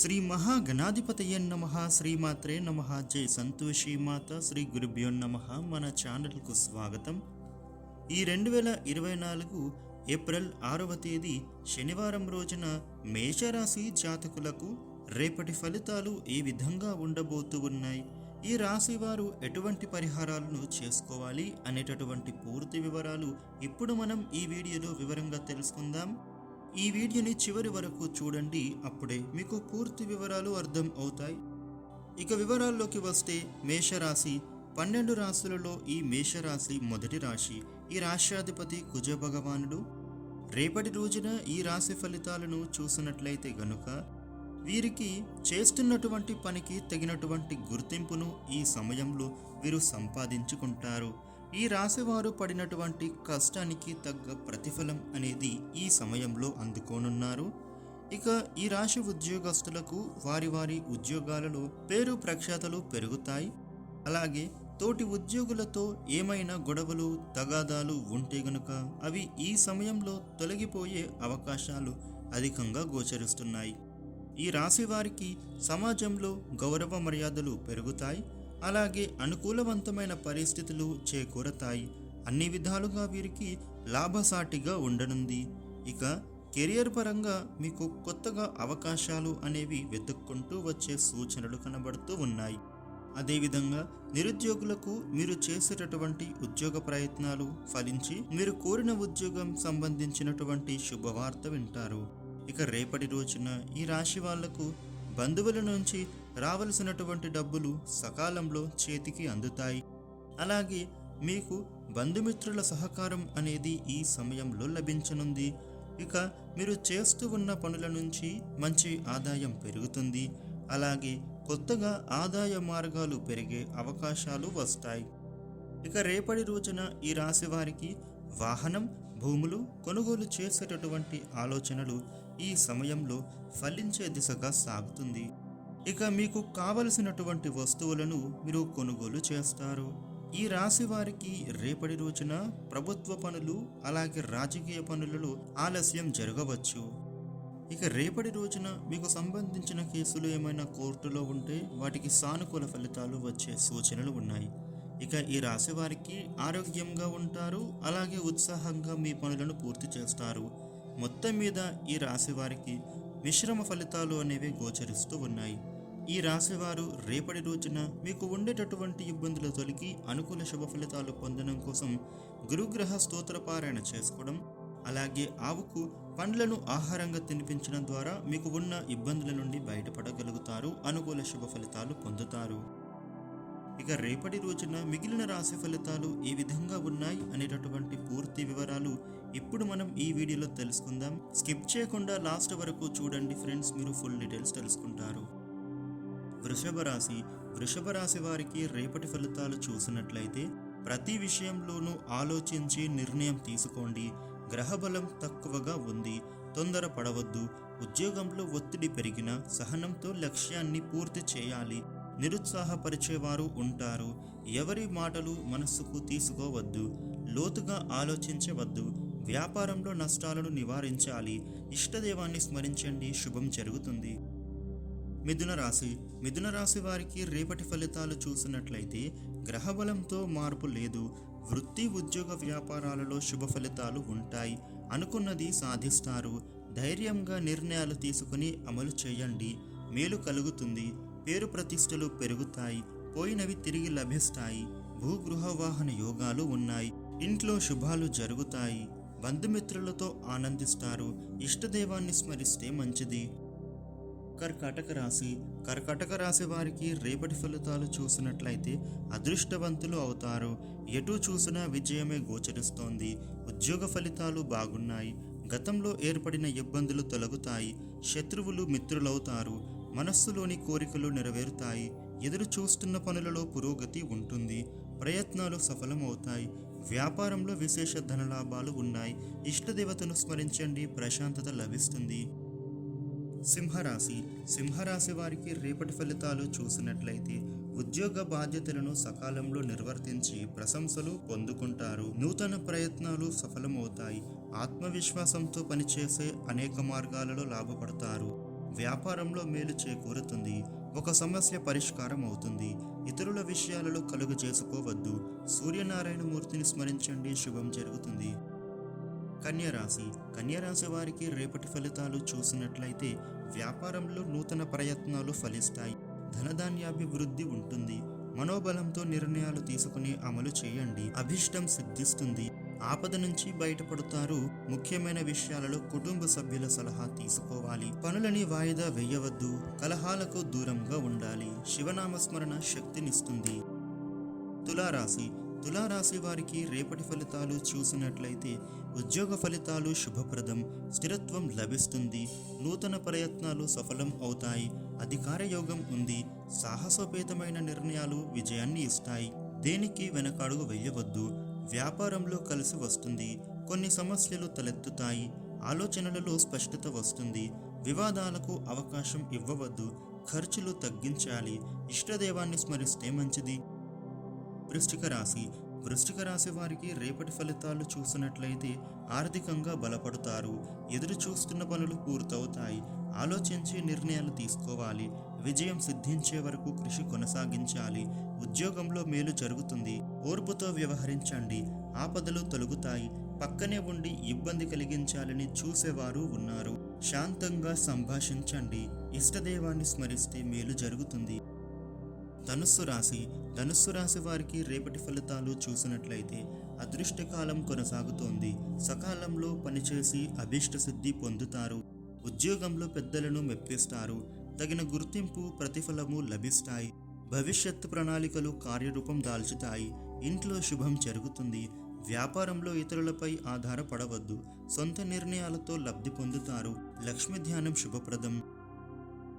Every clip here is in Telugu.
శ్రీ మహాగణాధిపతయ నమ. శ్రీమాత్రే నమ. జై సంతోషి మాత. శ్రీ గురుభ్యో నమ. మన ఛానల్కు స్వాగతం. ఈ 2024 ఏప్రిల్ 6వ తేదీ శనివారం రోజున మేషరాశి జాతకులకు రేపటి ఫలితాలు ఏ విధంగా ఉండబోతూ ఉన్నాయి, ఈ రాశి వారు ఎటువంటి పరిహారాలను చేసుకోవాలి అనేటటువంటి పూర్తి వివరాలు ఇప్పుడు మనం ఈ వీడియోలో వివరంగా తెలుసుకుందాం. ఈ వీడియోని చివరి వరకు చూడండి, అప్పుడే మీకు పూర్తి వివరాలు అర్థం అవుతాయి. ఇక వివరాల్లోకి వస్తే, మేషరాశి 12 రాశులలో ఈ మేషరాశి మొదటి రాశి. ఈ రాశ్యాధిపతి కుజ భగవానుడు. రేపటి రోజున ఈ రాశి ఫలితాలను చూసినట్లయితే గనుక వీరికి చేస్తున్నటువంటి పనికి తగినటువంటి గుర్తింపును ఈ సమయంలో వీరు సంపాదించుకుంటారు. ఈ రాశివారు పడినటువంటి కష్టానికి తగ్గ ప్రతిఫలం అనేది ఈ సమయంలో అందుకోనున్నారు. ఇక ఈ రాశి ఉద్యోగస్తులకు వారి వారి ఉద్యోగాలలో పేరు ప్రఖ్యాతలు పెరుగుతాయి. అలాగే తోటి ఉద్యోగులతో ఏమైనా గొడవలు తగాదాలు ఉంటే గనుక అవి ఈ సమయంలో తొలగిపోయే అవకాశాలు అధికంగా గోచరిస్తున్నాయి. ఈ రాశి వారికి సమాజంలో గౌరవ మర్యాదలు పెరుగుతాయి. అలాగే అనుకూలవంతమైన పరిస్థితులు చేకూరతాయి. అన్ని విధాలుగా వీరికి లాభసాటిగా ఉండనుంది. ఇక కెరియర్ పరంగా మీకు కొత్తగా అవకాశాలు అనేవి వెతుక్కుంటూ వచ్చే సూచనలు కనబడుతూ ఉన్నాయి. అదేవిధంగా నిరుద్యోగులకు మీరు చేసేటటువంటి ఉద్యోగ ప్రయత్నాలు ఫలించి మీరు కోరిన ఉద్యోగం సంబంధించినటువంటి శుభవార్త వింటారు. ఇక రేపటి రోజున ఈ రాశి వాళ్లకు బంధువుల నుంచి రావలసినటువంటి డబ్బులు సకాలంలో చేతికి అందుతాయి. అలాగే మీకు బంధుమిత్రుల సహకారం అనేది ఈ సమయంలో లభించనుంది. ఇక మీరు చేస్తూ ఉన్న పనుల నుంచి మంచి ఆదాయం పెరుగుతుంది. అలాగే కొత్తగా ఆదాయ మార్గాలు పెరిగే అవకాశాలు వస్తాయి. ఇక రేపటి రోజున ఈ రాశి వారికి వాహనం, భూములు కొనుగోలు చేసేటటువంటి ఆలోచనలు ఈ సమయంలో ఫలించే దిశగా సాగుతుంది. ఇక మీకు కావలసినటువంటి వస్తువులను మీరు కొనుగోలు చేస్తారు. ఈ రాశి వారికి రేపటి రోజున ప్రభుత్వ పనులు అలాగే రాజకీయ పనులలో ఆలస్యం జరగవచ్చు. ఇక రేపటి రోజున మీకు సంబంధించిన కేసులు ఏమైనా కోర్టులో ఉంటే వాటికి సానుకూల ఫలితాలు వచ్చే సూచనలు ఉన్నాయి. ఇక ఈ రాశి వారికి ఆరోగ్యంగా ఉంటారు. అలాగే ఉత్సాహంగా మీ పనులను పూర్తి చేస్తారు. మొత్తం మీద ఈ రాశి వారికి మిశ్రమ ఫలితాలు అనేవి గోచరిస్తూ ఉన్నాయి. ఈ రాశివారు రేపటి రోజున మీకు ఉండేటటువంటి ఇబ్బందులు తొలగి అనుకూల శుభ ఫలితాలు పొందడం కోసం గురుగ్రహ స్తోత్ర పారాయణ చేసుకోవడం, అలాగే ఆవుకు పండ్లను ఆహారంగా తినిపించడం ద్వారా మీకు ఉన్న ఇబ్బందుల నుండి బయటపడగలుగుతారు. అనుకూల శుభ ఫలితాలు పొందుతారు. ఇక రేపటి రోజున మిగిలిన రాశి ఫలితాలు ఏ విధంగా ఉన్నాయి అనేటటువంటి పూర్తి వివరాలు ఇప్పుడు మనం ఈ వీడియోలో తెలుసుకుందాం. స్కిప్ చేయకుండా లాస్ట్ వరకు చూడండి ఫ్రెండ్స్, మీరు ఫుల్ డీటెయిల్స్ తెలుసుకుంటారు. వృషభ రాశి వారికి రేపటి ఫలితాలు చూసినట్లయితే ప్రతి విషయంలోనూ ఆలోచించి నిర్ణయం తీసుకోండి. గ్రహబలం తక్కువగా ఉంది, తొందర పడవద్దు. ఉద్యోగంలో ఒత్తిడి పెరిగిన సహనంతో లక్ష్యాన్ని పూర్తి చేయాలి. నిరుత్సాహపరిచేవారు ఉంటారు. ఎవరి మాటలు మనస్సుకు తీసుకోవద్దు, లోతుగా ఆలోచించవద్దు. వ్యాపారంలో నష్టాలను నివారించాలి. ఇష్టదేవాన్ని స్మరించండి, శుభం జరుగుతుంది. మిథున రాశి వారికి రేపటి ఫలితాలు చూసినట్లయితే గ్రహబలంతో మార్పు లేదు. వృత్తి, ఉద్యోగ, వ్యాపారాలలో శుభ ఫలితాలు ఉంటాయి. అనుకున్నది సాధిస్తారు. ధైర్యంగా నిర్ణయాలు తీసుకుని అమలు చేయండి. మేలు కలుగుతుంది. పేరు ప్రతిష్టలు పెరుగుతాయి. పోయినవి తిరిగి లభిస్తాయి. భూగృహ వాహన యోగాలు ఉన్నాయి. ఇంట్లో శుభాలు జరుగుతాయి. బంధుమిత్రులతో ఆనందిస్తారు. ఇష్టదేవాన్ని స్మరిస్తే మంచిది. కర్కాటక రాశి వారికి రేపటి ఫలితాలు చూసినట్లయితే అదృష్టవంతులు అవుతారు. ఎటు చూసినా విజయమే గోచరిస్తోంది. ఉద్యోగ ఫలితాలు బాగున్నాయి. గతంలో ఏర్పడిన ఇబ్బందులు తొలగుతాయి. శత్రువులు మిత్రులవుతారు. మనస్సులోని కోరికలు నెరవేరుతాయి. ఎదురు చూస్తున్న పనులలో పురోగతి ఉంటుంది. ప్రయత్నాలు సఫలమవుతాయి. వ్యాపారంలో విశేష ధనలాభాలు ఉన్నాయి. ఇష్టదేవతను స్మరించండి, ప్రశాంతత లభిస్తుంది. సింహరాశి వారికి రేపటి ఫలితాలు చూసినట్లయితే ఉద్యోగ బాధ్యతలను సకాలంలో నిర్వర్తించి ప్రశంసలు పొందుకుంటారు. నూతన ప్రయత్నాలు సఫలమవుతాయి. ఆత్మవిశ్వాసంతో పనిచేసే అనేక మార్గాలలో లాభపడతారు. వ్యాపారంలో మేలు చేకూరుతుంది. ఒక సమస్య పరిష్కారం అవుతుంది. ఇతరుల విషయాలలో కలుగు చేసుకోవద్దు. సూర్యనారాయణమూర్తిని స్మరించండి, శుభం జరుగుతుంది. కన్యరాశి. కన్యరాశి వారికి రేపటి ఫలితాలు చూసినట్లయితే వ్యాపారంలో నూతన ప్రయత్నాలు ఫలిస్తాయి. ధనధాన్యాభివృద్ధి ఉంటుంది. మనోబలంతో నిర్ణయాలు తీసుకుని అమలు చేయండి. అభిష్టం సిద్ధిస్తుంది. ఆపద నుంచి బయటపడతారు. ముఖ్యమైన విషయాలలో కుటుంబ సభ్యుల సలహా తీసుకోవాలి. పనులని వాయిదా వేయవద్దు. కలహాలకు దూరంగా ఉండాలి. శివనామస్మరణ శక్తినిస్తుంది. తులారాశి. తులారాశి వారికి రేపటి ఫలితాలు చూసినట్లయితే ఉద్యోగ ఫలితాలు శుభప్రదం. స్థిరత్వం లభిస్తుంది. నూతన ప్రయత్నాలు సఫలం అవుతాయి. అధికార యోగం ఉంది. సాహసోపేతమైన నిర్ణయాలు విజయాన్ని ఇస్తాయి. దేనికి వెనకడుగు వేయవద్దు. వ్యాపారంలో కలిసి వస్తుంది. కొన్ని సమస్యలు తలెత్తుతాయి. ఆలోచనలలో స్పష్టత వస్తుంది. వివాదాలకు అవకాశం ఇవ్వవద్దు. ఖర్చులు తగ్గించాలి. ఇష్టదేవాన్ని స్మరిస్తే మంచిది. వృశ్చిక రాశి. వృశ్చిక రాశి వారికి రేపటి ఫలితాలు చూసినట్లయితే ఆర్థికంగా బలపడతారు. ఎదురు చూస్తున్న పనులు పూర్తవుతాయి. ఆలోచించి నిర్ణయాలు తీసుకోవాలి. విజయం సిద్ధించే వరకు కృషి కొనసాగించాలి. ఉద్యోగంలో మేలు జరుగుతుంది. ఓర్పుతో వ్యవహరించండి. ఆపదలు తొలగుతాయి. పక్కనే ఉండి ఇబ్బంది కలిగించాలని చూసేవారు ఉన్నారు. శాంతంగా సంభాషించండి. ఇష్టదేవాన్ని స్మరిస్తే మేలు జరుగుతుంది. ధనుస్సు రాశి. ధనుస్సు రాశి వారికి రేపటి ఫలితాలు చూసినట్లయితే అదృష్టకాలం కొనసాగుతోంది. సకాలంలో పనిచేసి అభీష్ట సిద్ధి పొందుతారు. ఉద్యోగంలో పెద్దలను మెప్పిస్తారు. తగిన గుర్తింపు ప్రతిఫలము లభిస్తాయి. భవిష్యత్తు ప్రణాళికలు కార్యరూపం దాల్చుతాయి. ఇంట్లో శుభం జరుగుతుంది. వ్యాపారంలో ఇతరులపై ఆధారపడవద్దు. సొంత నిర్ణయాలతో లబ్ధి పొందుతారు. లక్ష్మీ ధ్యానం శుభప్రదం.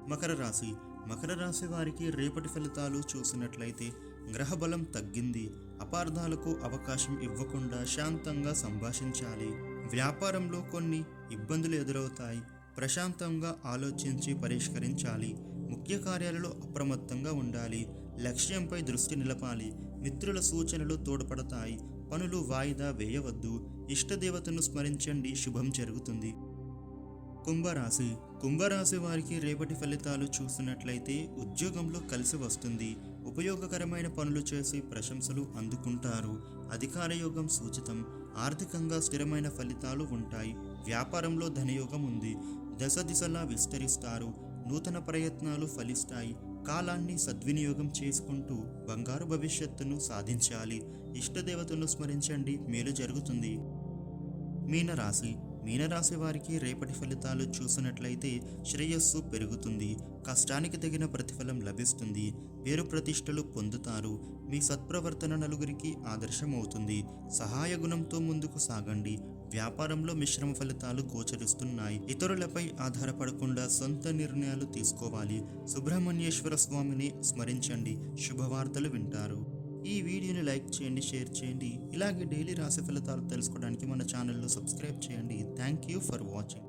మకర రాశి. మకర రాశి వారికి రేపటి ఫలితాలు చూసినట్లయితే గ్రహబలం తగ్గింది. అపార్థాలకు అవకాశం ఇవ్వకుండా శాంతంగా సంభాషించాలి. వ్యాపారంలో కొన్ని ఇబ్బందులు ఎదురవుతాయి. ప్రశాంతంగా ఆలోచించి పరిష్కరించాలి. ముఖ్య కార్యాలలో అప్రమత్తంగా ఉండాలి. లక్ష్యంపై దృష్టి నిలపాలి. మిత్రుల సూచనలు తోడ్పడతాయి. పనులు వాయిదా వేయవద్దు. ఇష్టదేవతను స్మరించండి, శుభం జరుగుతుంది. కుంభరాశి. కుంభరాశి వారికి రేపటి ఫలితాలు చూసినట్లయితే ఉద్యోగంలో కలిసి వస్తుంది. ఉపయోగకరమైన పనులు చేసి ప్రశంసలు అందుకుంటారు. అధికార యోగం సూచితం. ఆర్థికంగా స్థిరమైన ఫలితాలు ఉంటాయి. వ్యాపారంలో ధనయోగం ఉంది. దశ దిశలా విస్తరిస్తారు. నూతన ప్రయత్నాలు ఫలిస్తాయి. కాలాన్ని సద్వినియోగం చేసుకుంటూ బంగారు భవిష్యత్తును సాధించాలి. ఇష్టదేవతను స్మరించండి, మేలు జరుగుతుంది. మీనరాశి. మీనరాశి వారికి రేపటి ఫలితాలు చూసినట్లయితే శ్రేయస్సు పెరుగుతుంది. కష్టానికి తగిన ప్రతిఫలం లభిస్తుంది. పేరు ప్రతిష్టలు పొందుతారు. మీ సత్ప్రవర్తన నలుగురికి ఆదర్శమవుతుంది. సహాయ గుణంతో ముందుకు సాగండి. వ్యాపారంలో మిశ్రమ ఫలితాలు గోచరిస్తున్నాయి. ఇతరులపై ఆధారపడకుండా సొంత నిర్ణయాలు తీసుకోవాలి. సుబ్రహ్మణ్యేశ్వర స్వామిని స్మరించండి, శుభవార్తలు వింటారు. ఈ వీడియోని లైక్ చేయండి, షేర్ చేయండి. ఇలాగే డైలీ రాశి ఫలితాలు తెలుసుకోవడానికి మన ఛానల్ను సబ్స్క్రైబ్ చేయండి. Thank you for watching.